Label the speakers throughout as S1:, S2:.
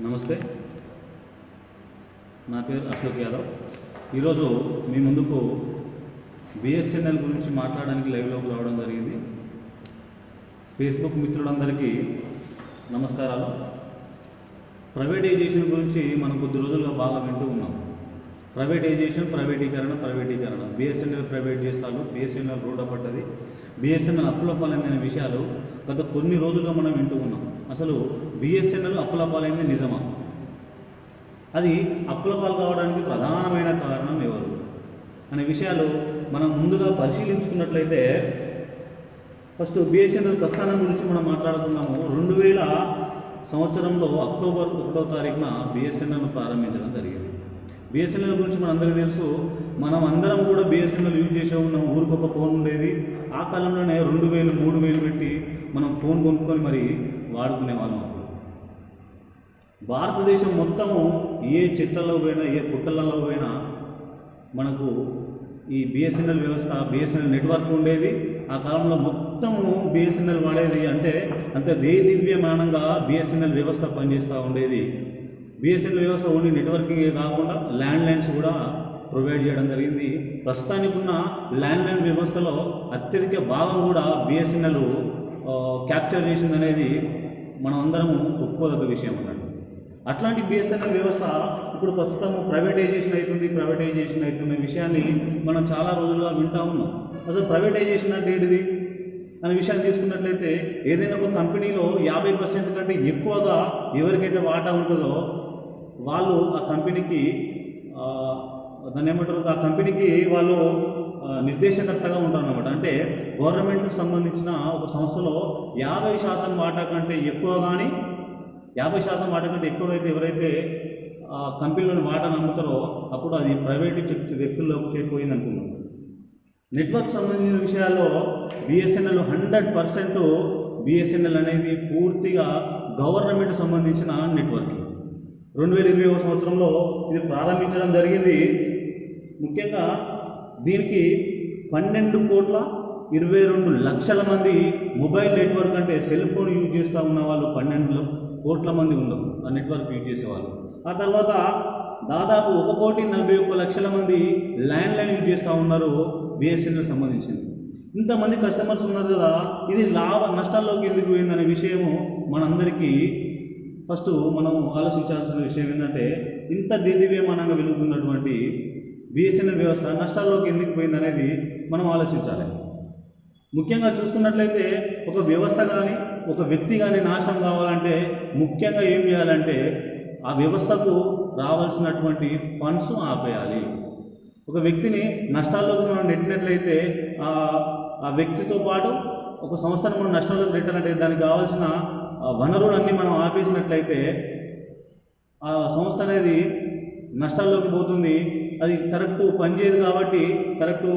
S1: నమస్తే, నా పేరు అశోక్ యాదవ్. ఈరోజు మీ ముందుకు బిఎస్ఎన్ఎల్ గురించి మాట్లాడడానికి లైవ్లోకి రావడం జరిగింది. ఫేస్బుక్ మిత్రులందరికీ నమస్కారాలు. ప్రైవేటైజేషన్ గురించి మనం కొద్ది రోజులుగా బాగా వింటూ ఉన్నాం. ప్రైవేటీకరణ. బిఎస్ఎన్ఎల్ ప్రైవేట్ చేస్తారు, బిఎస్ఎన్ఎల్ రోడ్డు పడ్డది, బిఎస్ఎన్ఎల్ అప్పుల పాలైన విషయాలు గత కొన్ని రోజులుగా మనం వింటూ ఉన్నాం. అసలు బిఎస్ఎన్ఎల్ అప్పుల పాలైంది నిజమా? అది అప్పుల పాలు కావడానికి ప్రధానమైన కారణం ఎవరు అనే విషయాలు మనం ముందుగా పరిశీలించుకున్నట్లయితే, ఫస్ట్ బిఎస్ఎన్ఎల్ ప్రస్థానం గురించి మనం మాట్లాడుకున్నాము. 2000 సంవత్సరంలో అక్టోబర్ 1వ తారీఖున బిఎస్ఎన్ఎల్ ప్రారంభించడం జరిగింది. బిఎస్ఎన్ఎల్ గురించి మనందరికీ తెలుసు. మనం అందరం కూడా బిఎస్ఎన్ఎల్ యూజ్ చేసే ఉన్నాం. ఊరికి ఒక ఫోన్ ఉండేది. ఆ కాలంలోనే 2000, 3000 పెట్టి మనం ఫోన్ కొనుక్కొని మరి వాడుకునే వాళ్ళం. భారతదేశం మొత్తము ఏ చెట్లలో పోయినా, ఏ పుట్టలలో పోయినా మనకు ఈ బిఎస్ఎన్ఎల్ వ్యవస్థ, బిఎస్ఎన్ఎల్ నెట్వర్క్ ఉండేది. ఆ కాలంలో మొత్తము బిఎస్ఎన్ఎల్ వాడేది. అంటే అంత దివ్యమానంగా బిఎస్ఎన్ఎల్ వ్యవస్థ పనిచేస్తూ ఉండేది. బిఎస్ఎన్ఎల్ వ్యవస్థ ఓన్లీ నెట్వర్కింగే కాకుండా ల్యాండ్ లైన్స్ కూడా ప్రొవైడ్ చేయడం జరిగింది. ప్రస్తుతానికి ఉన్న ల్యాండ్ లైన్ వ్యవస్థలో అత్యధిక భాగం కూడా బిఎస్ఎన్ఎల్ క్యాప్చర్ చేసింది అనేది మనం అందరము ఒప్పుకోదగ్గ విషయం అన్నట్టు. అట్లాంటి బిఎస్ఎన్ఎల్ వ్యవస్థ ఇప్పుడు ప్రస్తుతం ప్రైవేటైజేషన్ అవుతున్న విషయాన్ని మనం చాలా రోజులుగా వింటూ ఉన్నాం. అసలు ప్రైవేటైజేషన్ అంటే ఏంటిది అనే విషయాన్ని తీసుకున్నట్లయితే, ఏదైనా ఒక కంపెనీలో 50% కంటే ఎక్కువగా ఎవరికైతే వాటా ఉంటుందో వాళ్ళు ఆ కంపెనీకి దాన్ని ఏమంటారు, ఆ కంపెనీకి వాళ్ళు నిర్దేశకర్తగా ఉంటారు అన్నమాట. అంటే గవర్నమెంట్కి సంబంధించిన ఒక సంస్థలో 50% వాటా కంటే ఎక్కువ కానీ, 50% వాటా కంటే ఎక్కువ అయితే ఎవరైతే కంపెనీలోని వాటాను అమ్ముతారో అప్పుడు అది ప్రైవేట్ వ్యక్తుల్లోకి చేరిపోయింది అనుకున్నాం. నెట్వర్క్ సంబంధించిన విషయాల్లో బిఎస్ఎన్ఎల్ 100% బిఎస్ఎన్ఎల్ అనేది పూర్తిగా గవర్నమెంట్ సంబంధించిన నెట్వర్క్. 2021 సంవత్సరంలో ఇది ప్రారంభించడం జరిగింది. ముఖ్యంగా దీనికి 12,22,00,000 మంది మొబైల్ నెట్వర్క్ అంటే సెల్ ఫోన్ యూజ్ చేస్తూ ఉన్న వాళ్ళు 12 కోట్ల మంది ఉన్నారు ఆ నెట్వర్క్ యూజ్ చేసేవాళ్ళు. ఆ తర్వాత దాదాపు 1,41,00,000 మంది ల్యాండ్ లైన్ యూజ్ చేస్తూ ఉన్నారు బిఎస్ఎన్ఎల్ సంబంధించింది. ఇంతమంది కస్టమర్స్ ఉన్నారు కదా, ఇది నష్టాల్లోకి ఎందుకు పోయిందనే విషయము మనందరికీ ఫస్ట్ మనం ఆలోచించాల్సిన విషయం ఏంటంటే, ఇంత దివ్యమానంగా వెలుగుతున్నటువంటి బిఎస్ఎన్ఎల్ వ్యవస్థ నష్టాల్లోకి ఎందుకు పోయిందనేది మనం ఆలోచించాలి. ముఖ్యంగా చూసుకున్నట్లయితే ఒక వ్యవస్థ కానీ, ఒక వ్యక్తి కానీ నాశనం కావాలంటే ముఖ్యంగా ఏం చేయాలంటే ఆ వ్యవస్థకు రావాల్సినటువంటి ఫండ్స్ ఆపేయాలి. ఒక వ్యక్తిని నష్టాల్లోకి మనం నెట్టినట్లయితే ఆ వ్యక్తితో పాటు ఒక సంస్థను మనం నష్టంలోకి నెట్టాలంటే దానికి కావాల్సిన వనరులన్నీ మనం ఆపేసినట్లయితే ఆ సంస్థ అనేది నష్టాల్లోకి పోతుంది. అది కరెక్ట్ పనిచేయదు. కాబట్టి కరెక్ట్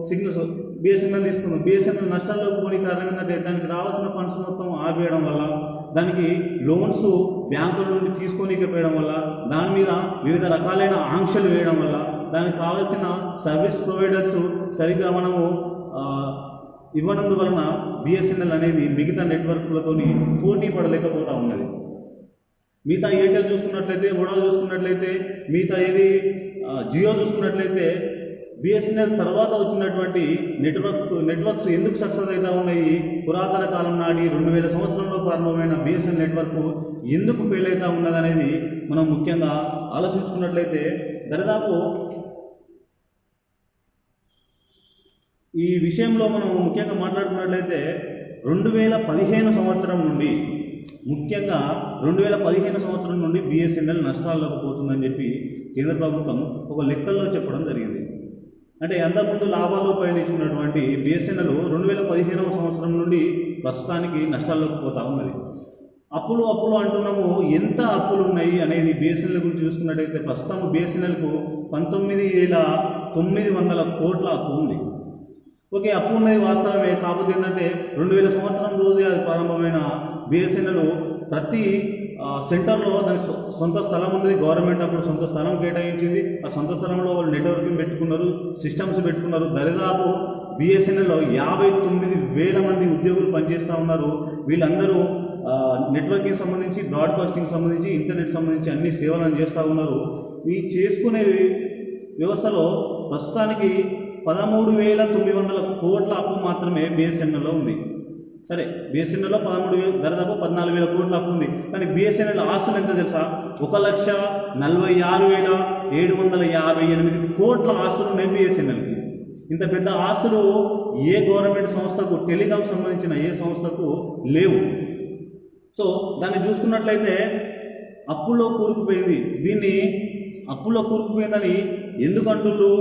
S1: సిగ్నల్స్ బిఎస్ఎన్ఎల్ తీసుకుందాం. బిఎస్ఎన్ఎల్ నష్టాల్లోకి పోని కారణం ఏంటంటే దానికి రావాల్సిన ఫండ్స్ మొత్తం ఆపేయడం వల్ల, దానికి లోన్స్ బ్యాంకుల నుండి తీసుకోనికపోయడం వల్ల, దాని మీద వివిధ రకాలైన ఆంక్షలు వేయడం వల్ల, దానికి కావాల్సిన సర్వీస్ ప్రొవైడర్స్ సరిగ్గా మనము ఇవ్వనందువలన బిఎస్ఎన్ఎల్ అనేది మిగతా నెట్వర్క్లతోని పోటీ పడలేకపోతూ ఉన్నది. మిగతా ఎయిర్టెల్ చూసుకున్నట్లయితే, వోడా చూసుకున్నట్లయితే, మిగతా ఏది జియో చూసుకున్నట్లయితే బిఎస్ఎన్ఎల్ తర్వాత వచ్చినటువంటి నెట్వర్క్స్ ఎందుకు సక్సెస్ అవుతూ ఉన్నాయి? పురాతన కాలం నాటి 2000 సంవత్సరంలో ప్రారంభమైన బిఎస్ఎన్ఎల్ నెట్వర్క్ ఎందుకు ఫెయిల్ అవుతూ ఉన్నదనేది మనం ముఖ్యంగా ఆలోచించుకున్నట్లయితే, దరిదాపు ఈ విషయంలో మనం ముఖ్యంగా మాట్లాడుకున్నట్లయితే 2015 సంవత్సరం నుండి, ముఖ్యంగా 2015 సంవత్సరం నుండి బిఎస్ఎన్ఎల్ నష్టాల్లోకి పోతుందని చెప్పి కేంద్ర ప్రభుత్వం ఒక లెక్కల్లో చెప్పడం జరిగింది. అంటే అంతకుముందు లాభాల్లో పయనించినటువంటి బిఎస్ఎన్ఎల్ 2015 సంవత్సరం నుండి ప్రస్తుతానికి నష్టాల్లోకి పోతా ఉన్నది. అప్పులు అంటున్నాము. ఎంత అప్పులు ఉన్నాయి అనేది బిఎస్ఎన్ఎల్ గురించి చూసుకున్నట్టయితే, ప్రస్తుతం బిఎస్ఎన్ఎల్కు 19,900 కోట్ల అప్పు ఉంది. ఓకే, అప్పు ఉన్నది వాస్తవమే. కాకపోతే ఏంటంటే 2000 సంవత్సరం రోజే అది ప్రారంభమైన బిఎస్ఎన్ఎల్ ప్రతి సెంటర్లో దాని సొంత స్థలం ఉన్నది. గవర్నమెంట్ అప్పుడు సొంత స్థలం కేటాయించింది. ఆ సొంత స్థలంలో వాళ్ళు నెట్వర్కింగ్ పెట్టుకున్నారు, సిస్టమ్స్ పెట్టుకున్నారు. దరిదాపు బిఎస్ఎన్ఎల్లో 59,000 మంది ఉద్యోగులు పనిచేస్తూ ఉన్నారు. వీళ్ళందరూ నెట్వర్కింగ్ సంబంధించి, బ్రాడ్కాస్టింగ్ సంబంధించి, ఇంటర్నెట్ సంబంధించి అన్ని సేవలను చేస్తూ ఉన్నారు. ఈ చేసుకునే వ్యవస్థలో ప్రస్తుతానికి 13,900 కోట్ల అప్పు మాత్రమే బిఎస్ఎన్ఎల్లో ఉంది. సరే, బిఎస్ఎన్ఎల్లో 13,000 దాదాపు 14,000 కోట్ల అప్పు ఉంది. కానీ బిఎస్ఎన్ఎల్ ఆస్తులు ఎంత తెలుసా? 1,46,758 కోట్ల ఆస్తులు ఉన్నాయి బిఎస్ఎన్ఎల్కి. ఇంత పెద్ద ఆస్తులు ఏ గవర్నమెంట్ సంస్థకు, టెలికాం సంబంధించిన ఏ సంస్థకు లేవు. సో దాన్ని చూసుకున్నట్లయితే అప్పుల్లో కూరుకుపోయింది. దీన్ని అప్పుల్లో కూరుకుపోయిందని ఎందుకంటున్నారు?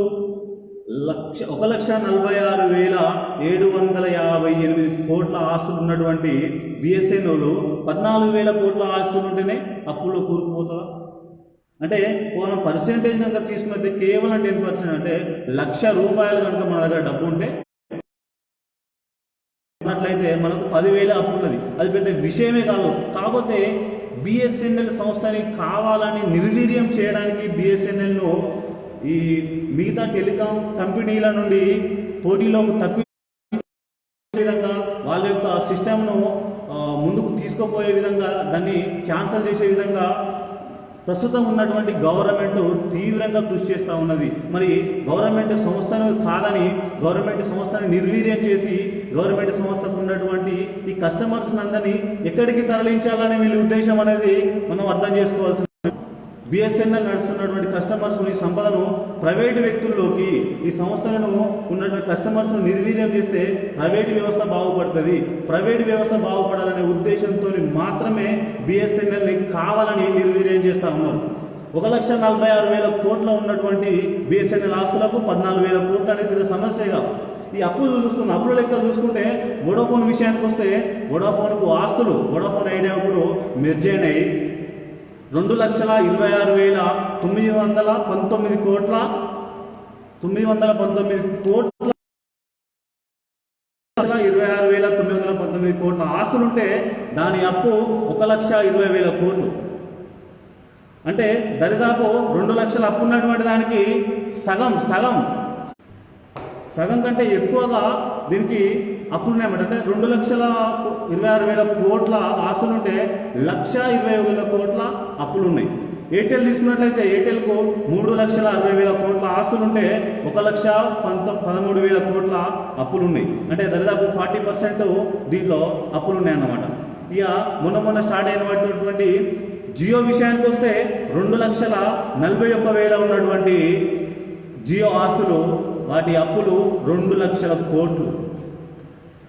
S1: 1,46,758 కోట్ల ఆస్తులు ఉన్నటువంటి బిఎస్ఎన్ఎల్ 14,000 కోట్ల ఆస్తులు ఉంటేనే అప్పుల్లో కూరుకుపోతుందా? అంటే మనం పర్సెంటేజ్ కనుక తీసుకుంటే కేవలం 10%, అంటే ₹1,00,000 కనుక మన దగ్గర డబ్బు ఉంటే అట్లయితే మనకు 10,000 అప్పు ఉన్నది. అది పెద్ద విషయమే కాదు. కాకపోతే బిఎస్ఎన్ఎల్ సంస్థని కావాలని నిర్వీర్యం చేయడానికి బిఎస్ఎన్ఎల్ను ఈ మిగతా టెలికాం కంపెనీల నుండి పోటీలోకి తప్పించే విధంగా, వాళ్ళ యొక్క సిస్టమ్ను ముందుకు తీసుకుపోయే విధంగా, దాన్ని క్యాన్సల్ చేసే విధంగా ప్రస్తుతం ఉన్నటువంటి గవర్నమెంట్ తీవ్రంగా కృషి చేస్తూ ఉన్నది. మరి గవర్నమెంట్ సంస్థను కాదని, గవర్నమెంట్ సంస్థను నిర్వీర్యం చేసి, గవర్నమెంట్ సంస్థకు ఉన్నటువంటి ఈ కస్టమర్స్ అందరినీ ఎక్కడికి తరలించాలనే వీళ్ళ ఉద్దేశం అనేది మనం అర్థం చేసుకోవాల్సింది. బిఎస్ఎన్ఎల్ నడుస్తున్నటువంటి కస్టమర్స్ ఈ సంపదను ప్రైవేటు వ్యక్తుల్లోకి, ఈ సంస్థలను ఉన్నటువంటి కస్టమర్స్ను నిర్వీర్యం చేస్తే ప్రైవేటు వ్యవస్థ బాగుపడుతుంది. ప్రైవేటు వ్యవస్థ బాగుపడాలనే ఉద్దేశంతో మాత్రమే బిఎస్ఎన్ఎల్ని కావాలని నిర్వీర్యం చేస్తూ ఉన్నారు. 1,46,000 కోట్ల ఉన్నటువంటి బిఎస్ఎన్ఎల్ ఆస్తులకు 14,000 కోట్లు అనేది పెద్ద సమస్యగా. ఈ అప్పులు చూసుకున్న అప్పుల లెక్కలు చూసుకుంటే వోడాఫోన్ విషయానికి వస్తే, వోడాఫోన్కు ఆస్తులు, వోడాఫోన్ ఐడియా కూడా మెర్జ్ అయినాయి. 2,26,919 కోట్ల 26,919 కోట్ల ఆస్తులుంటే దాని అప్పు 1,20,000 కోట్లు. అంటే దరిదాపు 2 లక్షల అప్పు ఉన్నటువంటి దానికి సగం కంటే ఎక్కువగా దీనికి అప్పులు ఉన్నాయన్నమాట. అంటే 2,26,000 కోట్ల ఆస్తులుంటే 1,20,000 కోట్ల అప్పులు ఉన్నాయి. ఎయిర్టెల్ తీసుకున్నట్లయితే ఎయిర్టెల్కు 3,60,000 కోట్ల ఆస్తులుంటే 1,13,000 కోట్ల అప్పులు ఉన్నాయి. అంటే దరిదాపు 40% దీంట్లో అప్పులు ఉన్నాయన్నమాట. ఇక మొన్న స్టార్ట్ అయినటువంటి జియో విషయానికి వస్తే 2,41,000 ఉన్నటువంటి జియో ఆస్తులు, వాటి అప్పులు 2 లక్షల కోట్లు.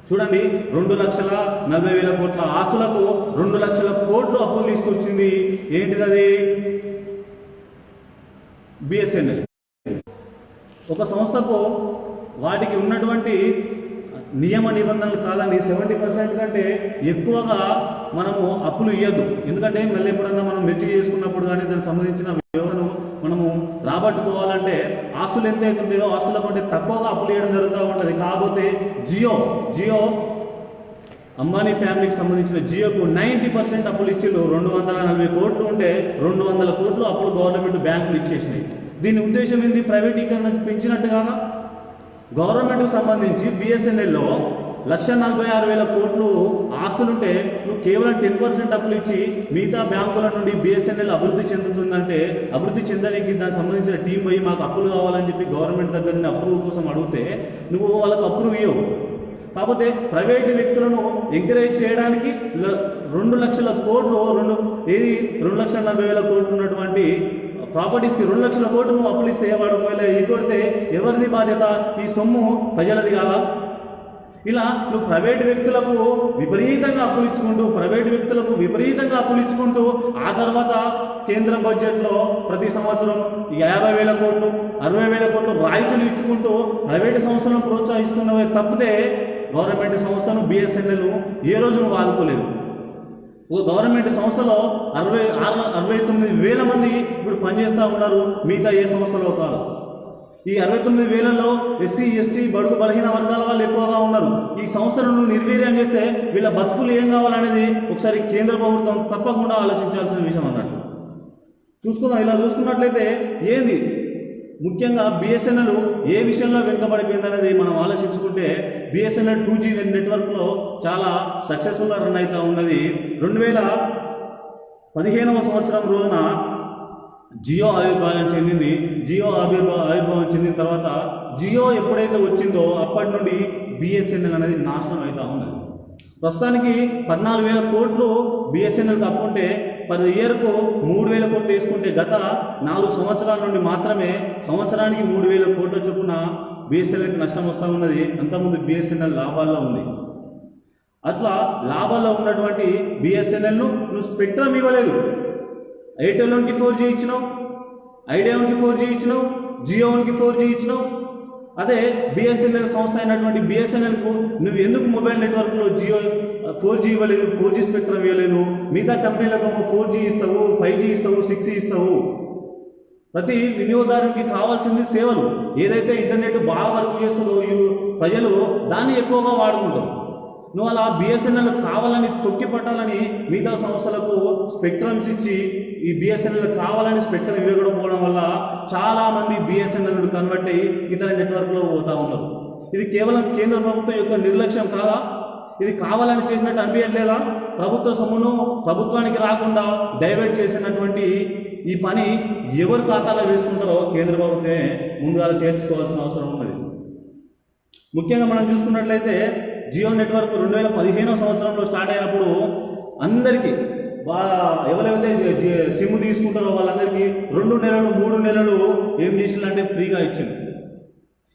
S1: చూడండి, 2,40,000 కోట్ల ఆస్తులకు 2 లక్షల కోట్లు అప్పులు తీసుకొచ్చింది. ఏంటిది? బిఎస్ఎన్ఎల్. ఒక సంస్థకు వాటికి ఉన్నటువంటి నియమ నిబంధనలు కాదండి 70% కంటే ఎక్కువగా మనము అప్పులు ఇవ్వద్దు. ఎందుకంటే మళ్ళీ ఎప్పుడన్నా మనం మెచ్చి చేసుకున్నప్పుడు కానీ దానికి సంబంధించిన వ్యవస్థను మనము రాబట్టుకోవాలంటే ఆస్తులు ఎంత అవుతుంటాయో ఆస్తుల కంటే తక్కువగా అప్పులు ఇవ్వడం జరుగుతూ ఉంటుంది. కాకపోతే జియో అంబానీ ఫ్యామిలీకి సంబంధించిన జియోకు 90% అప్పులు ఇచ్చిళ్ళు. 240 కోట్లు ఉంటే 200 కోట్లు అప్పులు గవర్నమెంట్ బ్యాంకులు ఇచ్చేసినాయి. దీని ఉద్దేశం ఏంది? ప్రైవేటీకరణ పెంచినట్టు కాదా? గవర్నమెంట్కు సంబంధించి బిఎస్ఎన్ఎల్లో 1,46,000 కోట్లు ఆస్తులుంటే నువ్వు కేవలం 10% అప్పులు ఇచ్చి మిగతా బ్యాంకుల నుండి బిఎస్ఎన్ఎల్ అభివృద్ధి చెందుతుందంటే, అభివృద్ధి చెందడానికి దానికి సంబంధించిన టీం పోయి మాకు అప్పులు కావాలని చెప్పి గవర్నమెంట్ దగ్గర నుండి అప్రూవల్ కోసం అడిగితే నువ్వు వాళ్ళకు అప్రూవ్ ఇవ్వవు. కాకపోతే ప్రైవేటు వ్యక్తులను ఎంకరేజ్ చేయడానికి 2 లక్షల కోట్లు, 2,40,000 కోట్లు ఉన్నటువంటి ప్రాపర్టీస్కి 2 లక్షల కోట్లు నువ్వు అప్పులు ఇస్తే వాడు ఒకవేళ కొడితే ఎవరిది బాధ్యత? ఈ సొమ్ము ప్రజలది కాదా? ఇలా నువ్వు ప్రైవేటు వ్యక్తులకు విపరీతంగా అప్పులు ఇచ్చుకుంటూ ఆ తర్వాత కేంద్ర బడ్జెట్లో ప్రతి సంవత్సరం 50,000 కోట్లు 60,000 కోట్లు రాయితీలు ఇచ్చుకుంటూ ప్రైవేటు సంస్థలను ప్రోత్సహిస్తున్నవే తప్పితే గవర్నమెంట్ సంస్థను బిఎస్ఎన్ఎల్ ఏ రోజు నువ్వు ఆదుకోలేదు. ఓ గవర్నమెంట్ సంస్థలో 69,000 మంది ఇప్పుడు పనిచేస్తూ ఉన్నారు, మిగతా ఏ సంస్థలో కాదు. ఈ 69,000లో ఎస్సీ ఎస్టీ బడుగు బలహీన వర్గాల వాళ్ళు ఎక్కువగా ఉన్నారు. ఈ సంస్థలను నిర్వీర్యం చేస్తే వీళ్ళ బతుకులు ఏం కావాలనేది ఒకసారి కేంద్ర ప్రభుత్వం తప్పకుండా ఆలోచించాల్సిన విషయం అన్నట్టు చూసుకుందాం. ఇలా చూసుకున్నట్లయితే ఏంది ముఖ్యంగా బిఎస్ఎన్ఎల్ ఏ విషయంలో వెనుకబడిపోయింది అనేది మనం ఆలోచించుకుంటే బిఎస్ఎన్ఎల్ 2G నెట్వర్క్లో చాలా సక్సెస్ఫుల్గా రన్ అవుతూ ఉన్నది. 2015వ సంవత్సరం రోజున జియో ఆవిర్భావం చెందింది. జియో ఆవిర్భావం చెందిన తర్వాత జియో ఎప్పుడైతే వచ్చిందో అప్పటి నుండి బిఎస్ఎన్ఎల్ అనేది నాశనం అవుతూ ఉన్నది. ప్రస్తుతానికి 14,000 కోట్లు బిఎస్ఎన్ఎల్కి అప్పుంటే పర్ ఇయర్కు 3,000 కోట్లు వేసుకుంటే గత 4 సంవత్సరాల నుండి మాత్రమే సంవత్సరానికి 3,000 కోట్ల చొప్పున బిఎస్ఎన్ఎల్కి నష్టం వస్తూ ఉన్నది. అంతకుముందు బిఎస్ఎన్ఎల్ లాభాల్లో ఉంది. అట్లా లాభాల్లో ఉన్నటువంటి బిఎస్ఎన్ఎల్ను నువ్వు స్పెక్ట్రమ్ ఇవ్వలేదు. ఎయిర్టెల్ 4G ఇచ్చినావు, ఐడియా 4G ఇచ్చినావు, జియో 4G ఇచ్చినావు. అదే బిఎస్ఎన్ఎల్ సంస్థ అయినటువంటి బిఎస్ఎన్ఎల్కు నువ్వు ఎందుకు మొబైల్ నెట్వర్క్లో జియో 4G ఇవ్వలేదు, 4G స్పెక్ట్రమ్ ఇవ్వలేదు? మిగతా కంపెనీలకు 4G ఇస్తావు, 5G ఇస్తావు, 6G ఇస్తావు. ప్రతి వినియోగదారునికి కావాల్సింది సేవలు. ఏదైతే ఇంటర్నెట్ బాగా వర్క్ చేస్తుందో ప్రజలు దాన్ని ఎక్కువగా వాడుకుంటారు. నువ్వు అలా బిఎస్ఎన్ఎల్ కావాలని తొక్కి పట్టాలని మిగతా సంస్థలకు స్పెక్ట్రమ్స్ ఇచ్చి ఈ బిఎస్ఎన్ఎల్ కావాలని స్పెక్ట్రమ్ ఇవ్వకపోవడం వల్ల చాలామంది బిఎస్ఎన్ఎల్ కన్వర్ట్ అయ్యి ఇతర నెట్వర్క్లో పోతూ ఉన్నారు. ఇది కేవలం కేంద్ర ప్రభుత్వం యొక్క నిర్లక్ష్యం కాదా? ఇది కావాలని చేసినట్టు అనిపించట్లేదా? ప్రభుత్వ సొమ్మును ప్రభుత్వానికి రాకుండా డైవర్ట్ చేసినటువంటి ఈ పని ఎవరు ఖాతాలో వేసుకుంటారో కేంద్ర ప్రభుత్వమే ముందుగా తేల్చుకోవాల్సిన అవసరం ఉన్నది. ముఖ్యంగా మనం చూసుకున్నట్లయితే జియో నెట్వర్క్ 2015వ సంవత్సరంలో స్టార్ట్ అయినప్పుడు అందరికీ ఎవరైతే సిమ్ తీసుకుంటారో వాళ్ళందరికీ 2 నెలలు 3 నెలలు ఏం చేసిందంటే ఫ్రీగా ఇచ్చింది.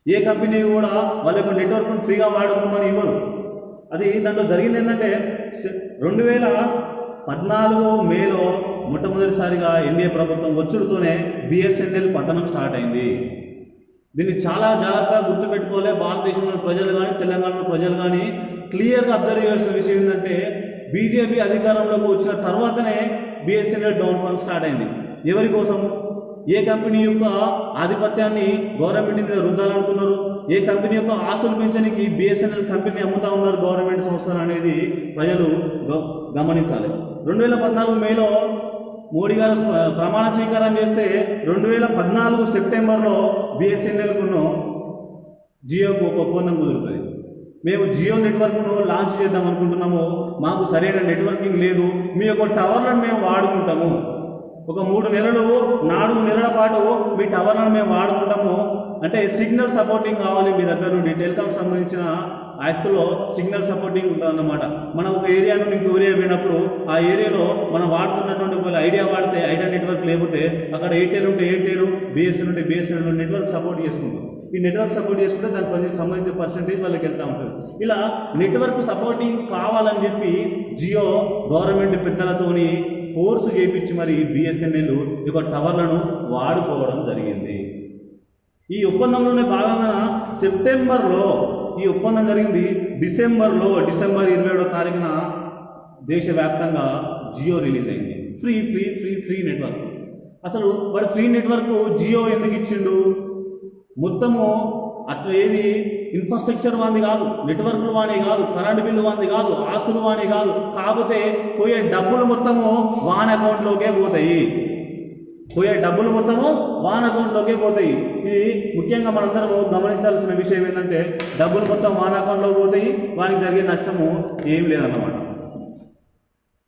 S1: ఏ కంపెనీ కూడా వాళ్ళ యొక్క నెట్వర్క్ను ఫ్రీగా వాడుకోమని ఇవ్వరు. అది దాంట్లో జరిగింది ఏంటంటే 2014 మేలో మొట్టమొదటిసారిగా ఎన్డీఏ ప్రభుత్వం వచ్చుడుతోనే బిఎస్ఎన్ఎల్ పతనం స్టార్ట్ అయింది. దీన్ని చాలా జాగ్రత్తగా గుర్తుపెట్టుకోలే. భారతదేశంలోని ప్రజలు కానీ తెలంగాణలో ప్రజలు కానీ క్లియర్గా అబ్జర్వ్ చేయాల్సిన విషయం ఏంటంటే బీజేపీ అధికారంలోకి వచ్చిన తర్వాతనే బిఎస్ఎన్ఎల్ డౌన్ఫాల్ స్టార్ట్ అయింది. ఎవరి కోసం? ఏ కంపెనీ యొక్క ఆధిపత్యాన్ని గవర్నమెంట్ మీద రుద్దాలనుకున్నారు? ఏ కంపెనీ యొక్క ఆస్తులు పెంచడానికి బిఎస్ఎన్ఎల్ కంపెనీ అమ్ముతా ఉన్నారు గవర్నమెంట్ సంస్థలు అనేది ప్రజలు గమనించాలి. 2014 మేలో మోడీ గారు ప్రమాణ స్వీకారం చేస్తే 2014 సెప్టెంబర్లో బిఎస్ఎన్ఎల్కును జియోకు ఒక ఒప్పందం కుదురుతుంది. మేము జియో నెట్వర్క్ను లాంచ్ చేద్దాం అనుకుంటున్నాము, మాకు సరైన నెట్వర్కింగ్ లేదు, మీ యొక్క టవర్లను మేము వాడుకుంటాము, ఒక 3 నెలలు 4 నెలల పాటు మీ టవర్లను మేము వాడుకుంటాము అంటే సిగ్నల్ సపోర్టింగ్ కావాలి మీ దగ్గర నుండి. టెలికామ్ సంబంధించిన యాక్ట్లో సిగ్నల్ సపోర్టింగ్ ఉంటుందన్నమాట. మనం ఒక ఏరియా నుండి ఇంకో ఏరియా పోయినప్పుడు ఆ ఏరియాలో మనం వాడుతున్నటువంటి ఒక ఐడియా వాడితే ఐడియా నెట్వర్క్ లేకపోతే అక్కడ ఎయిర్టెల్ ఉంటే ఎయిర్టెల్, బిఎస్ఎన్ ఉంటే బిఎస్ఎన్ నెట్వర్క్ సపోర్ట్ చేసుకుంటాం. ఈ నెట్వర్క్ సపోర్ట్ చేసుకుంటే దానికి సంబంధించిన పర్సెంటేజ్ వాళ్ళకి వెళ్తూ ఉంటుంది. ఇలా నెట్వర్క్ సపోర్టింగ్ కావాలని చెప్పి జియో గవర్నమెంట్ పెద్దలతోని ఫోర్స్ చేయించి మరి బిఎస్ఎన్ఎల్ యొక్క టవర్లను వాడుకోవడం జరిగింది. ఈ ఒప్పందంలోనే భాగంగా సెప్టెంబర్లో ఈ ఒప్పందం జరిగింది. డిసెంబర్ 27వ తారీఖున దేశవ్యాప్తంగా జియో రిలీజ్ అయింది. Free free free free network. అసలు వాడు ఫ్రీ నెట్వర్క్ జియో ఎందుకు ఇచ్చిండు? మొత్తము అట్లా ఏది ఇన్ఫ్రాస్ట్రక్చర్ వాంది కాదు, నెట్వర్క్లు వాణి కాదు, కరెంట్ బిల్లు వాంది కాదు, ఆస్తులు వాణి కాదు. కాకపోతే పోయే డబ్బులు మొత్తము వాన్ అకౌంట్లోకే పోతాయి. వాన్ అకౌంట్లోకే పోతాయి. ఇది ముఖ్యంగా మనందరము గమనించాల్సిన విషయం ఏంటంటే డబ్బులు మొత్తం వాన్ అకౌంట్లోకి పోతాయి, వానికి జరిగే నష్టము ఏం లేదన్నమాట.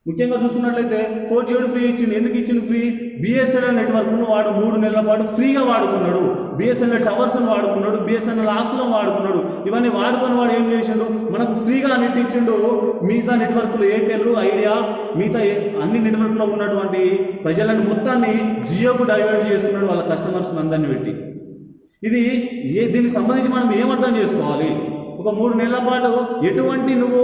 S1: ముఖ్యంగా చూసుకున్నట్లయితే 4G ఫ్రీ ఇచ్చిండు. ఎందుకు ఇచ్చిండు ఫ్రీ? బిఎస్ఎన్ఎల్ నెట్వర్క్ను వాడు 3 నెలల పాటు ఫ్రీగా వాడుకున్నాడు. బిఎస్ఎన్ఎల్ టవర్స్ను వాడుకున్నాడు, బిఎస్ఎన్ఎల్ ఆస్తులను వాడుకున్నాడు. ఇవన్నీ వాడుకొని వాడు ఏం చేసిండు? మనకు ఫ్రీగా నెట్ ఇచ్చిండు. మిగతా నెట్వర్క్లు ఎయిర్టెల్, ఐడియా, మిగతా అన్ని నెట్వర్క్లో ఉన్నటువంటి ప్రజలను మొత్తాన్ని జియోకు డైవర్ట్ చేసుకున్నాడు వాళ్ళ కస్టమర్స్ అందరినీ పెట్టి. ఇది దీనికి సంబంధించి మనం ఏమర్థం చేసుకోవాలి? ఒక 3 నెలల పాటు ఎటువంటి నువ్వు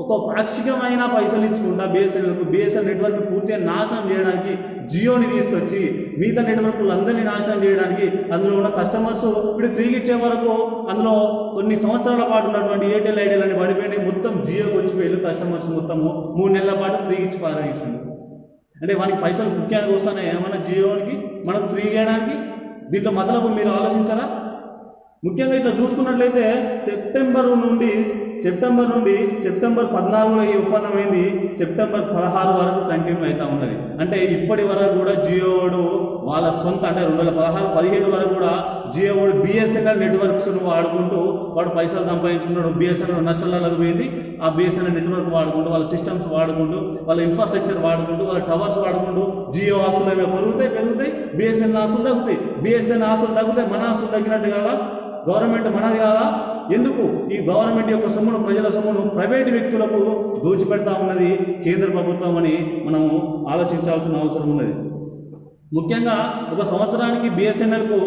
S1: ఒక పాక్షికమైన పైసలు ఇచ్చుకుంటా బిఎస్ఎన్ఎల్ నెట్వర్క్ పూర్తిగా నాశనం చేయడానికి జియోని తీసుకొచ్చి మిగతా నెట్వర్క్లు అందరినీ నాశనం చేయడానికి అందులో ఉన్న కస్టమర్స్ ఇప్పుడు ఫ్రీగా ఇచ్చే వరకు అందులో కొన్ని సంవత్సరాల పాటు ఉన్నటువంటి ఎయిర్టెల్, ఐడియల్ అని పడిపోయి మొత్తం జియోకి వచ్చిపోయి కస్టమర్స్ మొత్తము 3 నెలల పాటు ఫ్రీ ఇచ్చి పారేసిండు. అంటే వానికి పైసలు ముఖ్యంగా వస్తున్నాయి ఏమన్నా జియోకి మనకు ఫ్రీ చేయడానికి? దీంట్లో మొదలపు మీరు ఆలోచించారా? ముఖ్యంగా ఇట్లా చూసుకున్నట్లయితే సెప్టెంబర్ నుండి సెప్టెంబర్ నుండి సెప్టెంబర్ 14లో ఈ ఒప్పందం అయింది, సెప్టెంబర్ 16 వరకు కంటిన్యూ అవుతూ ఉన్నది. అంటే ఇప్పటి వరకు కూడా జియోడు వాళ్ళ సొంత అంటే 2016-17 వరకు కూడా జియోడు బిఎస్ఎన్ఎల్ నెట్వర్క్స్ వాడుకుంటూ వాడు పైసలు సంపాదించుకున్నాడు. బిఎస్ఎన్ఎల్ నష్టాలకు పోయింది. ఆ బిఎస్ఎన్ఎల్ నెట్వర్క్ వాడుకుంటూ వాళ్ళ సిస్టమ్స్ వాడుకుంటూ వాళ్ళ ఇన్ఫ్రాస్ట్రక్చర్ వాడుకుంటూ వాళ్ళ టవర్స్ వాడుకుంటూ జియో ఆస్తులు ఏమో పెరుగుతాయి, బిఎస్ఎన్ఎల్ ఆస్తులు తగ్గుతాయి. బిఎస్ఎన్ఎల్ ఆస్తులు తగ్గుతాయి, మన ఆస్తులు తగ్గినట్టు కాదా? గవర్నమెంట్ మనది కాదా? ఎందుకు ఈ గవర్నమెంట్ యొక్క సొమ్మును, ప్రజల సొమ్మును ప్రైవేటు వ్యక్తులకు దోచిపెడతా ఉన్నది కేంద్ర ప్రభుత్వం అని మనము ఆలోచించాల్సిన అవసరం ఉన్నది. ముఖ్యంగా ఒక సంవత్సరానికి బిఎస్ఎన్ఎల్కు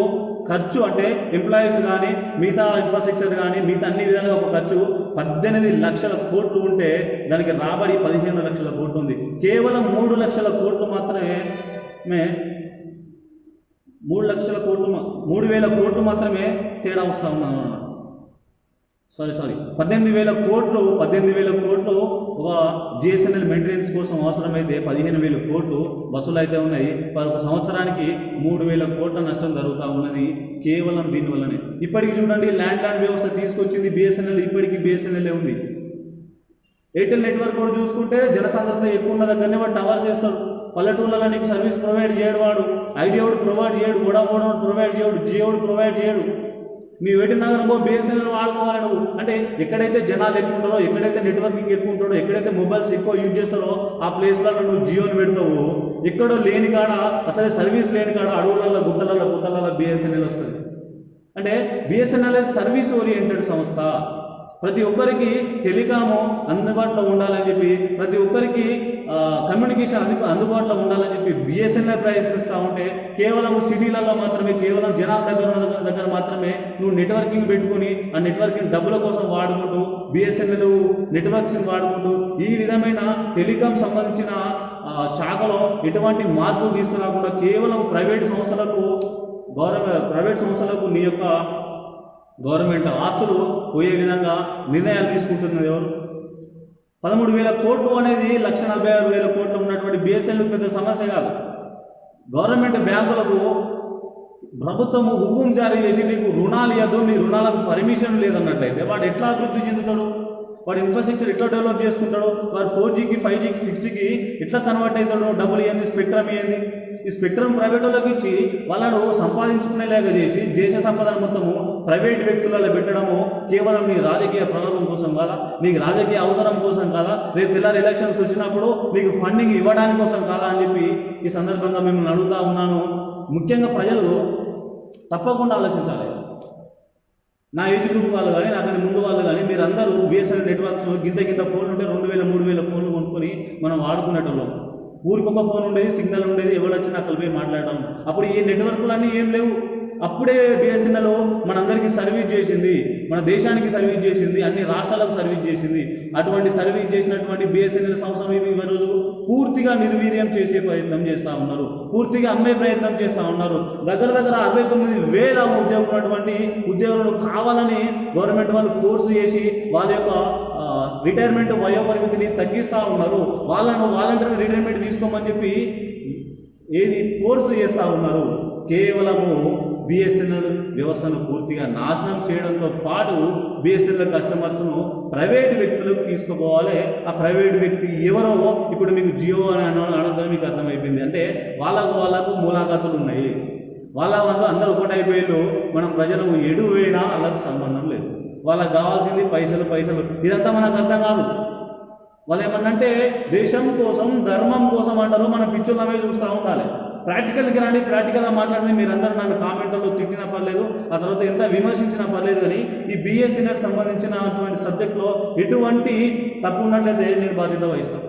S1: ఖర్చు అంటే ఎంప్లాయీస్ కానీ మిగతా ఇన్ఫ్రాస్ట్రక్చర్ కానీ మిగతా అన్ని విధాలుగా ఒక ఖర్చు 18 లక్షల కోట్లు ఉంటే దానికి రాబడి 15 లక్షల కోట్లు ఉంది. కేవలం 3 లక్షల కోట్లు మాత్రమే 3,00,000 కోట్లు మాత్రమే తేడా వస్తూ ఉన్నాను. సారీ 18,000 కోట్లు ఒక జిఎస్ఎన్ఎల్ మెయింటెనెన్స్ కోసం అవసరమైతే 15,000 కోట్లు వసూలు అయితే ఉన్నాయి. ఒక సంవత్సరానికి 3,000 కోట్ల నష్టం జరుగుతూ ఉన్నది కేవలం దీనివల్లనే. ఇప్పటికి చూడండి, ల్యాండ్ వ్యవస్థ తీసుకొచ్చింది బిఎస్ఎన్ఎల్, ఇప్పటికీ బిఎస్ఎన్ఎల్ ఉంది. ఎయిర్టెల్ నెట్వర్క్ కూడా చూసుకుంటే జనసాంద్రత ఎక్కువ ఉన్న దగ్గరనే వాడు టవర్స్ చేస్తాడు. పల్లెటూళ్ళలో నీకు సర్వీస్ ప్రొవైడ్ చేయడు, వాడు ఐడియావుడు ప్రొవైడ్ చేయడు, వోడాఫోన్ ప్రొవైడ్ చేయడు, జియోడు ప్రొవైడ్ చేయడు. మీ వేటి నగరంలో బిఎస్ఎన్ఎల్ వాడుకోవాలి నువ్వు అంటే ఎక్కడైతే జనాలు ఎక్కువ ఉంటారో, ఎక్కడైతే నెట్వర్కింగ్ ఎక్కువ ఉంటాడో, ఎక్కడైతే మొబైల్స్ ఎక్కువ యూజ్ చేస్తారో ఆ ప్లేస్లలో నువ్వు జియోని పెడతావు. ఎక్కడో లేని కాడ, అసలే సర్వీస్ లేని కాడ అడవులలో గుట్టలలో బిఎస్ఎన్ఎల్ వస్తుంది. అంటే బిఎస్ఎన్ఎల్ సర్వీస్ ఓరియంటెడ్ సంస్థ. ప్రతి ఒక్కరికి టెలికాము అందుబాటులో ఉండాలని చెప్పి, ప్రతి ఒక్కరికి కమ్యూనికేషన్ అందుబాటులో ఉండాలని చెప్పి బిఎస్ఎన్ఎల్ ప్రయత్నిస్తూ ఉంటే కేవలం సిటీలలో మాత్రమే, కేవలం జనాల దగ్గర మాత్రమే నువ్వు నెట్వర్కింగ్ పెట్టుకుని ఆ నెట్వర్కింగ్ డబ్బుల కోసం వాడుకుంటూ బిఎస్ఎన్ఎల్ నెట్వర్క్స్ని వాడుకుంటూ ఈ విధమైన టెలికాం సంబంధించిన శాఖలో ఎటువంటి మార్పులు తీసుకురాకుండా కేవలం ప్రైవేట్ సంస్థలకు నీ యొక్క గవర్నమెంట్ ఆస్తులు పోయే విధంగా నిర్ణయాలు తీసుకుంటున్నది ఎవరు? 13,000 కోట్లు అనేది 1,46,000 కోట్లు ఉన్నటువంటి బిఎస్ఎన్ఎల్ పెద్ద సమస్య కాదు. గవర్నమెంట్ బ్యాంకులకు ప్రభుత్వము హుకుం జారీ చేసి నీకు రుణాలు ఇవ్వదు, మీ రుణాలకు పర్మిషన్ లేదన్నట్లయితే వాడు ఎట్లా అభివృద్ధి చెందుతాడు? వాడు ఇన్ఫ్రాస్ట్రక్చర్ ఎట్లా డెవలప్ చేసుకుంటాడు? వాడు 4Gకి 5Gకి 6Gకి ఎట్లా కన్వర్ట్ అవుతాడు? డబ్బులు ఇవ్వండి, స్పెక్ట్రమ్ ఇవ్వండి. ఈ స్పెక్ట్రమ్ ప్రైవేట్ వాళ్ళకి ఇచ్చి వాళ్ళను సంపాదించుకునేలాగా చేసి దేశ సంపదను మొత్తము ప్రైవేట్ వ్యక్తులలో పెట్టడము కేవలం నీ రాజకీయ ప్రలోభం కోసం కాదా? నీకు రాజకీయ అవసరం కోసం కాదా? రేపు తెల్లారి ఎలక్షన్స్ వచ్చినప్పుడు మీకు ఫండింగ్ ఇవ్వడానికి కోసం కాదా అని చెప్పి ఈ సందర్భంగా మిమ్మల్ని అడుగుతా ఉన్నాను. ముఖ్యంగా ప్రజలు తప్పకుండా ఆలోచించాలి. నా ఏజ్ గ్రూప్ వాళ్ళు కానీ, నాకంటే ముందు వాళ్ళు కానీ, మీరందరూ బిఎస్ఎన్ఎల్ నెట్వర్క్స్ గింత ఫోన్లు ఉంటే 2,000-3,000 ఫోన్లు కొనుక్కొని మనం వాడుకునేటోళ్ళం. ఊరికొక ఫోన్ ఉండేది, సిగ్నల్ ఉండేది, ఎవరు వచ్చినా కలిపి మాట్లాడటం. అప్పుడు ఈ నెట్వర్క్లు అన్నీ ఏం లేవు. అప్పుడే బిఎస్ఎన్ఎల్ మనందరికీ సర్వీస్ చేసింది, మన దేశానికి సర్వీస్ చేసింది, అన్ని రాష్ట్రాలకు సర్వీస్ చేసింది. అటువంటి సర్వీస్ చేసినటువంటి బిఎస్ఎన్ఎల్ సంస్థ ఈరోజు పూర్తిగా నిర్వీర్యం చేసే ప్రయత్నం చేస్తూ ఉన్నారు, పూర్తిగా అమ్మే ప్రయత్నం చేస్తూ ఉన్నారు. దగ్గర 69,000 ఉన్నటువంటి ఉద్యోగులను కావాలని గవర్నమెంట్ వాళ్ళు ఫోర్స్ చేసి వాళ్ళ యొక్క రిటైర్మెంట్ వయోపరిమితిని తగ్గిస్తూ ఉన్నారు. వాళ్ళను వాలంటరీ రిటైర్మెంట్ తీసుకోమని చెప్పి ఫోర్స్ చేస్తూ ఉన్నారు. కేవలము బిఎస్ఎన్ఎల్ వ్యవస్థను పూర్తిగా నాశనం చేయడంతో పాటు బిఎస్ఎన్ఎల్ కస్టమర్స్ను ప్రైవేటు వ్యక్తులకు తీసుకుపోవాలి. ఆ ప్రైవేటు వ్యక్తి ఎవరో ఇప్పుడు మీకు జియో అని అనడం మీకు అర్థమైపోయింది. అంటే వాళ్ళకు మూలాఖాతులు ఉన్నాయి, వాళ్ళు అందరూ ఒకటైపోయారు. మనం ప్రజలు ఎడు పోయినా వాళ్ళకు సంబంధం లేదు. వాళ్ళకి కావాల్సింది పైసలు. ఇదంతా మనకు అర్థం కాదు. వాళ్ళు ఏమన్నంటే దేశం కోసం, ధర్మం కోసం అంటారు. మన పిచ్చులమే చూస్తూ ఉండాలి. ప్రాక్టికల్కి రాని, ప్రాక్టికల్గా మాట్లాడిన మీరందరూ నన్ను కామెంట్లలో తిట్టినా పర్లేదు, ఆ తర్వాత ఎంత విమర్శించినా పర్లేదు. కానీ ఈ బిఎస్ఎన్ఎల్ సంబంధించినటువంటి సబ్జెక్ట్లో ఎటువంటి తప్పు ఉన్నట్లయితే నేను బాధ్యత వహిస్తాను.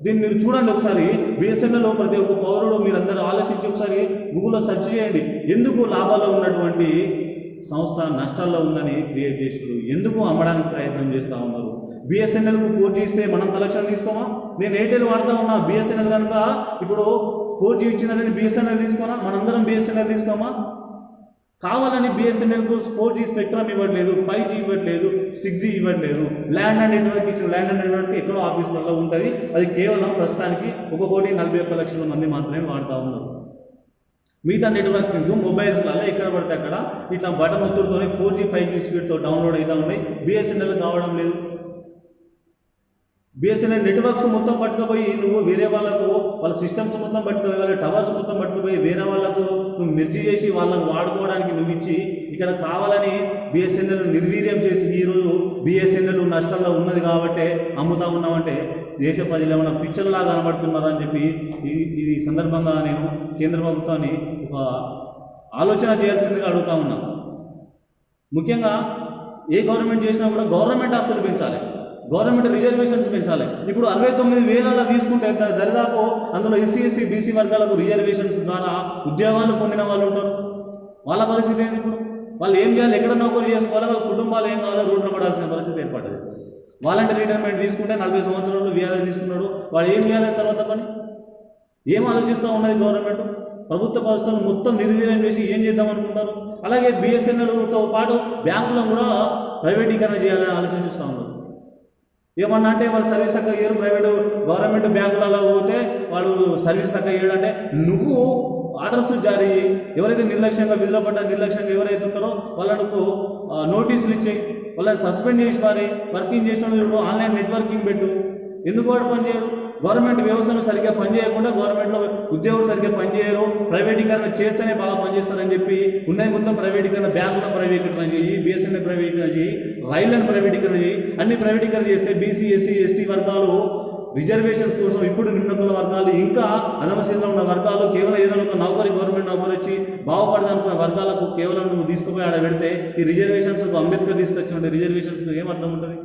S1: దీన్ని మీరు చూడండి ఒకసారి. బిఎస్ఎన్ఎల్ ప్రతి ఒక్క పౌరుడు మీరందరూ ఆలోచించి ఒకసారి గూగుల్లో సెర్చ్ చేయండి. ఎందుకు లాభాల్లో ఉన్నటువంటి సంస్థ నష్టాల్లో ఉందని క్రియేట్ చేసారు, ఎందుకు అమ్మడానికి ప్రయత్నం చేస్తూ ఉన్నారు? బిఎస్ఎన్ఎల్కు 4G ఇస్తే మనం కలెక్షన్ తీసుకోమా? నేను ఎయిర్టెల్ వాడుతూ ఉన్నా, బిఎస్ఎన్ఎల్ కనుక ఇప్పుడు 4G ఇచ్చినదని బిఎస్ఎన్ఎల్ తీసుకోనా? మనందరం బిఎస్ఎన్ఎల్ తీసుకోమా? కావాలని బిఎస్ఎన్ఎల్కు 4G స్పెక్ట్రమ్ ఇవ్వట్లేదు, 5G ఇవ్వట్లేదు, 6G ఇవ్వట్లేదు. ల్యాండ్ అండ్ నెట్వర్క్ ఇచ్చిన ల్యాండ్ అండ్ నెట్వర్క్ ఎక్కడో ఆఫీసులలో ఉంటుంది. అది కేవలం ప్రస్తుతానికి 1,41,00,000 మంది మాత్రమే వాడుతూ ఉన్నారు. మిగతా నెట్వర్కింగ్ మొబైల్స్లలో ఎక్కడ పడితే అక్కడ ఇట్లా బటన్ ఒత్తులతోనే 4G 5G స్పీడ్తో డౌన్లోడ్ అవుతూ ఉన్నాయి. బిఎస్ఎన్ఎల్ కావడం లేదు. బిఎస్ఎన్ఎల్ నెట్వర్క్స్ మొత్తం పట్టుకుపోయి నువ్వు వేరే వాళ్ళకు వాళ్ళ సిస్టమ్స్ మొత్తం పట్టుకుపోయి వాళ్ళ టవర్స్ మొత్తం పట్టుకుపోయి వేరే వాళ్ళకు నువ్వు మిర్చి చేసి వాళ్ళని వాడుకోవడానికి నువ్వు ఇచ్చి ఇక్కడ కావాలని బిఎస్ఎన్ఎల్ నిర్వీర్యం చేసి ఈరోజు బిఎస్ఎన్ఎల్ నష్టాల్లో ఉన్నది కాబట్టి అమ్ముతా ఉన్నామంటే దేశ ప్రజలు ఏమైనా పిచ్చర్లాగా కనబడుతున్నారని చెప్పి ఈ సందర్భంగా నేను కేంద్ర ప్రభుత్వాన్ని ఒక ఆలోచన చేయాల్సిందిగా అడుగుతా ఉన్నా. ముఖ్యంగా ఏ గవర్నమెంట్ చేసినా కూడా గవర్నమెంట్ ఆస్తులు పెంచాలి, గవర్నమెంట్ రిజర్వేషన్స్ పెంచాలి. ఇప్పుడు 69,000 తీసుకుంటే దరిదాపు అందులో ఎస్సీ ఎస్టీ బీసీ వర్గాలకు రిజర్వేషన్స్ ద్వారా ఉద్యోగాలు పొందిన వాళ్ళు ఉంటారు. వాళ్ళ పరిస్థితి ఏంది? ఇప్పుడు వాళ్ళు ఏం చేయాలి? ఎక్కడ నౌకరీ చేసుకోవాలి? వాళ్ళ కుటుంబాలు ఏం కావాలో రోడ్డున పడాల్సిన పరిస్థితి ఏర్పడ్డది. వాలంటీర్ రిటైర్మెంట్ తీసుకుంటే 40 సంవత్సరాలు వీఆర్ఐ తీసుకున్నాడు, వాడు ఏం చేయాలి తర్వాత పని? ఏం ఆలోచిస్తూ ఉన్నది గవర్నమెంట్? ప్రభుత్వ పరిస్థితులు మొత్తం నిర్వీర్యం చేసి ఏం చేద్దాం అనుకుంటారు? అలాగే బిఎస్ఎన్ఎల్తో పాటు బ్యాంకులను కూడా ప్రైవేటీకరణ చేయాలని ఆలోచిస్తూ ఉన్నారు. ఏమన్నా అంటే వాళ్ళు సర్వీస్ చక్కగా చేయరు, ప్రైవేటు గవర్నమెంట్ బ్యాంకులలో పోతే వాళ్ళు సర్వీస్ చక్కగా చేయడంటే నువ్వు ఆర్డర్స్ జారీ ఎవరైతే నిర్లక్ష్యంగా విధులు పడ్డారో నిర్లక్ష్యంగా ఎవరైతే ఉంటారో వాళ్ళకు నోటీసులు ఇచ్చేయి, వాళ్ళని సస్పెండ్ చేసి పారి, వర్కింగ్ చేసిన ఆన్లైన్ నెట్వర్కింగ్ పెట్టు. ఎందుకు వాడు పనిచేయరు? గవర్నమెంట్ వ్యవస్థను సరిగ్గా పనిచేయకుండా గవర్నమెంట్లో ఉద్యోగులు సరిగ్గా పనిచేయరు, ప్రైవేటీకరణ చేస్తేనే బాగా పనిచేస్తారని చెప్పి ఉన్నది మొత్తం ప్రైవేటీకరణ, బ్యాంకులను ప్రైవేటీకరణ చేయి, బిఎస్ఎన్ఎల్ ప్రైవేటీకరణ చేయి, రైళ్లను ప్రైవేటీకరణ చేయి. అన్ని ప్రైవేటీకరణ చేస్తే బీసీ ఎస్సీ ఎస్టీ వర్గాలు రిజర్వేషన్స్ కోసం ఇప్పుడు నిమ్మకుల వర్గాలు ఇంకా అధమస్థితిలో ఉన్న వర్గాలు కేవలం ఏదైనా ఒక నౌకరీ గవర్నమెంట్ నౌకరీ వచ్చి బాగుపడదనుకున్న వర్గాలకు కేవలం నువ్వు తీసుకుపోయి ఆడ పెడితే ఈ రిజర్వేషన్స్కు అంబేద్కర్ తీసుకొచ్చిన రిజర్వేషన్స్కు ఏం అర్థం ఉంటుంది?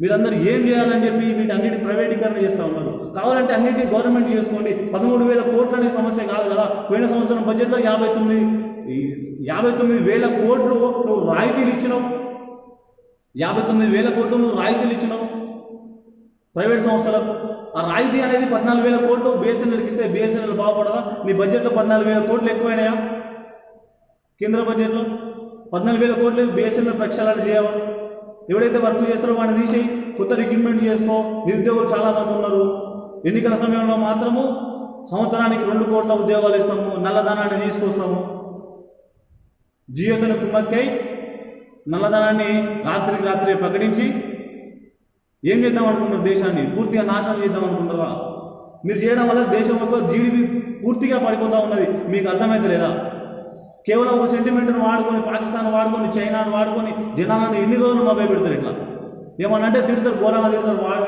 S1: మీరందరూ ఏం చేయాలని చెప్పి వీటన్నిటి ప్రైవేటీకరణ చేస్తూ ఉన్నారు. కావాలంటే అన్నింటినీ గవర్నమెంట్ చేసుకోండి. 13,000 కోట్లు అనే సమస్య కాదు కదా. పోయిన సంవత్సరం బడ్జెట్లో 59,000 కోట్లు నువ్వు రాయితీలు ఇచ్చినావు. 59,000 కోట్లు నువ్వు రాయితీలు ఇచ్చినావు ప్రైవేట్ సంస్థలకు. ఆ రాయితీ అనేది 14,000 కోట్లు బిఎస్ఎన్ఎల్కి ఇస్తే బిఎస్ఎన్ఎల్ బాగుపడదా? నీ బడ్జెట్లో 14,000 కోట్లు ఎక్కువైనాయా? కేంద్ర బడ్జెట్లో 14,000 కోట్లు బిఎస్ఎన్ఎల్ ప్రక్షాళన చేయవా? ఎవడైతే వర్క్ చేస్తారో వాడిని తీసి కొత్త రిక్రూట్మెంట్ చేసుకో. నిరుద్యోగులు చాలామంది ఉన్నారు. ఎన్నికల సమయంలో మాత్రము సంవత్సరానికి 2 కోట్ల ఉద్యోగాలు ఇస్తాము, నల్లధనాన్ని తీసుకొస్తాము. జియోతను కుమ్మక్కై నల్లధనాన్ని రాత్రికి రాత్రి ప్రకటించి ఏం చేద్దాం అనుకుంటున్నారు? దేశాన్ని పూర్తిగా నాశనం చేద్దాం అనుకుంటారా? మీరు చేయడం వల్ల దేశం యొక్క జీడిపి పూర్తిగా పడిపోతూ ఉన్నది. మీకు అర్థమైతే లేదా? కేవలం ఒక సెంటిమెంట్ను వాడుకొని, పాకిస్తాన్ వాడుకొని, చైనాను వాడుకొని జనాలను ఎన్ని రోజులు మభ్య పెడతారు. ఇట్లా ఏమన్నంటే తిడతారు, ఘోరంగా తిడతారు. వాడు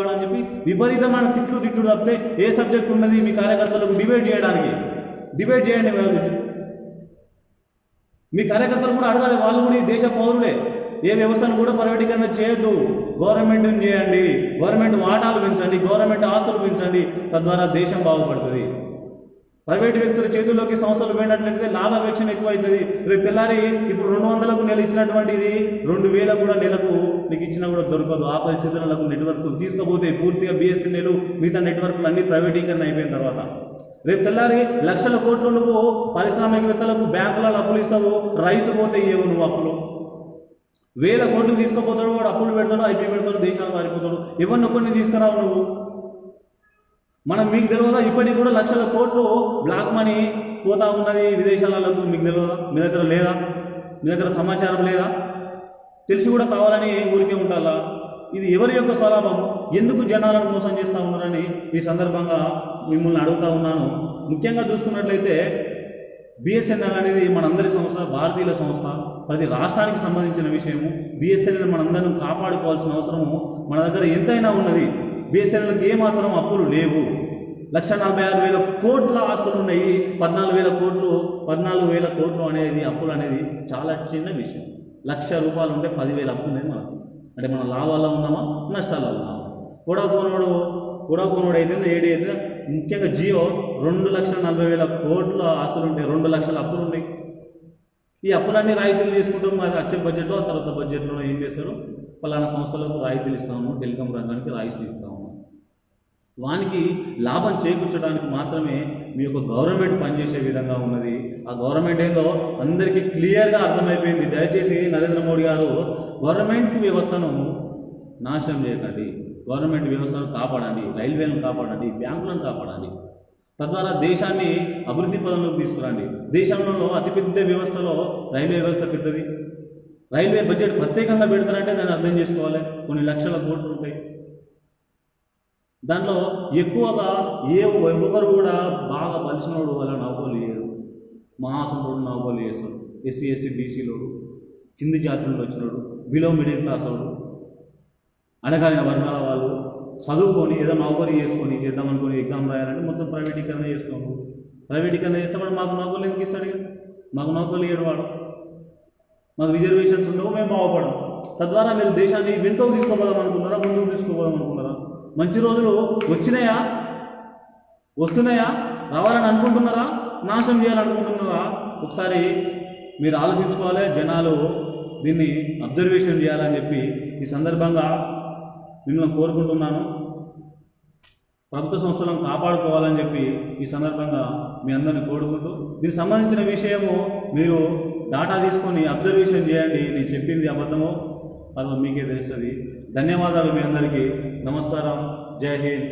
S1: అని చెప్పి విపరీతమైన తిట్లు తప్పితే ఏ సబ్జెక్ట్ ఉన్నది మీ కార్యకర్తలకు డిబేట్ చేయడానికి? డిబేట్ చేయండి. మీ కార్యకర్తలు కూడా అడగాలి, వాళ్ళు కూడా ఈ దేశ పౌరులే. ఏ వ్యవస్థను కూడా ప్రైవేటీకరణ చేయొద్దు, గవర్నమెంట్ని చేయండి, గవర్నమెంట్ వాటాలు పెంచండి, గవర్నమెంట్ ఆస్తులు పెంచండి. తద్వారా దేశం బాగుపడుతుంది. ప్రైవేటు వ్యక్తుల చేతుల్లోకి సంస్థలు పోయినట్లయితే లాభాపేక్షణ ఎక్కువ అవుతుంది. రేపు తెల్లారి ఇప్పుడు 200కు నెల ఇచ్చినటువంటిది 2,000 కూడా నెలకు నీకు ఇచ్చినా కూడా దొరకదు. ఆ పరిస్థితులకు నెట్వర్క్ తీసుకపోతే పూర్తిగా బిఎస్ఎన్ఎల్ మిగతా నెట్వర్క్లు అన్ని ప్రైవేటీకరణ అయిపోయిన తర్వాత రేపు తెల్లారి లక్షల కోట్లు నువ్వు పారిశ్రామికవేత్తలకు బ్యాంకులలో అప్పులు ఇస్తావు, రైతు పోతే ఇవ్వవు నువ్వు అప్పులు. 1,000 కోట్లు తీసుకుపోతాడు వాడు, అప్పులు పెడతాడు, ఐపీ పెడతాడు, దేశాలు మారిపోతాడు. ఎవరిని కొన్ని తీసుకురావు నువ్వు. మీకు తెలియదా? ఇప్పటికి కూడా లక్షల కోట్లు బ్లాక్ మనీ పోతా ఉన్నది విదేశాలకు. మీకు తెలియదా? మీ దగ్గర లేదా? మీ దగ్గర సమాచారం లేదా? తెలిసి కూడా కావాలని ఊరికే ఉండాలా? ఇది ఎవరి యొక్క స్వలాభం? ఎందుకు జనాలను మోసం చేస్తూ ఉన్నారని ఈ సందర్భంగా మిమ్మల్ని అడుగుతూ ఉన్నాను. ముఖ్యంగా చూసుకున్నట్లయితే బిఎస్ఎన్ఎల్ అనేది మనందరి సంస్థ, భారతీయుల సంస్థ, ప్రతి రాష్ట్రానికి సంబంధించిన విషయము. బిఎస్ఎన్ఎల్ మనందరం కాపాడుకోవాల్సిన అవసరము మన దగ్గర ఎంతైనా ఉన్నది. బిఎస్ఎన్ఎల్కి ఏమాత్రం అప్పులు లేవు. 1,46,000 కోట్ల ఆస్తులు ఉన్నాయి. 14,000 కోట్లు అనేది అప్పులు అనేది చాలా చిన్న విషయం. ₹1,00,000 ఉంటే 10,000 అప్పు ఉంది మనకు. అంటే మనం లాభాల్లో ఉన్నామా, నష్టాల్లో ఉన్నామా? వోడాఫోన్ అయితే ఏడి అయితే ముఖ్యంగా జియో 2,40,000 కోట్ల ఆస్తులు ఉంటాయి, 2 లక్షల అప్పులు ఉన్నాయి. ఈ అప్పులన్నీ రాయితీలు తీసుకుంటాం. అది వచ్చే బడ్జెట్లో, తర్వాత బడ్జెట్లో ఏం చేస్తారు? పలానా సంస్థలకు రాయితీలు ఇస్తాము, టెలికాం రంగానికి రాయితీలు ఇస్తాము. వానికి లాభం చేకూర్చడానికి మాత్రమే మీ యొక్క గవర్నమెంట్ పనిచేసే విధంగా ఉన్నది. ఆ గవర్నమెంట్ ఏందో అందరికీ క్లియర్గా అర్థమైపోయింది. దయచేసి నరేంద్ర మోడీ గారు గవర్నమెంట్ వ్యవస్థను నాశనం చేయకండి, గవర్నమెంట్ వ్యవస్థను కాపాడండి, రైల్వేలను కాపాడండి, బ్యాంకులను కాపాడండి. తద్వారా దేశాన్ని అభివృద్ధి పదంలోకి తీసుకురండి. దేశంలో అతిపెద్ద వ్యవస్థలో రైల్వే వ్యవస్థ పెద్దది, రైల్వే బడ్జెట్ ప్రత్యేకంగా పెడతారంటే దాన్ని అర్థం చేసుకోవాలి, కొన్ని లక్షల కోట్లు ఉంటాయి. దాంట్లో ఎక్కువగా ఒక్కరు కూడా బాగా బలిసినోడు వాళ్ళ నౌకలు చేయరు, మహాసంతుడు నౌకలు చేస్తాడు. ఎస్సీ ఎస్టీ బీసీలోడు, కింది జాతుల్లో వచ్చినోడు, బిలో మిడిల్ క్లాస్ వాడు, అనగారిన వర్గాల వాళ్ళు చదువుకొని ఏదో నౌకరీ చేసుకొని చేద్దామనుకొని ఎగ్జామ్ రాయాలంటే మొత్తం ప్రైవేటీకరణ చేస్తున్నాడు. ప్రైవేటీకరణ చేస్తే వాడు మాకు నౌకలు ఎందుకు ఇస్తాడు? మాకు నౌకలు ఇవ్వడు వాడు. మాకు రిజర్వేషన్స్ ఉండవు, మేము బాగుపడం. తద్వారా మీరు దేశాన్ని వెంటో తీసుకోపోదాం అనుకున్నారా, ముందుకు తీసుకోపోదాం అనుకున్నారా? మంచి రోజులు వచ్చినాయా, వస్తున్నాయా, రావాలని అనుకుంటున్నారా, నాశనం చేయాలనుకుంటున్నారా? ఒకసారి మీరు ఆలోచించుకోవాలి. జనాలు దీన్ని అబ్జర్వేషన్ చేయాలని చెప్పి ఈ సందర్భంగా మిమ్మల్ని కోరుకుంటున్నాను. ప్రభుత్వ సంస్థలను కాపాడుకోవాలని చెప్పి ఈ సందర్భంగా మీ అందరిని కోరుకుంటూ, దీనికి సంబంధించిన విషయము మీరు డాటా తీసుకొని అబ్జర్వేషన్ చేయండి. నేను చెప్పింది అబద్ధమో కాదో మీకే తెలుస్తుంది. ధన్యవాదాలు మీ అందరికీ. నమస్కారం. జై హింద్.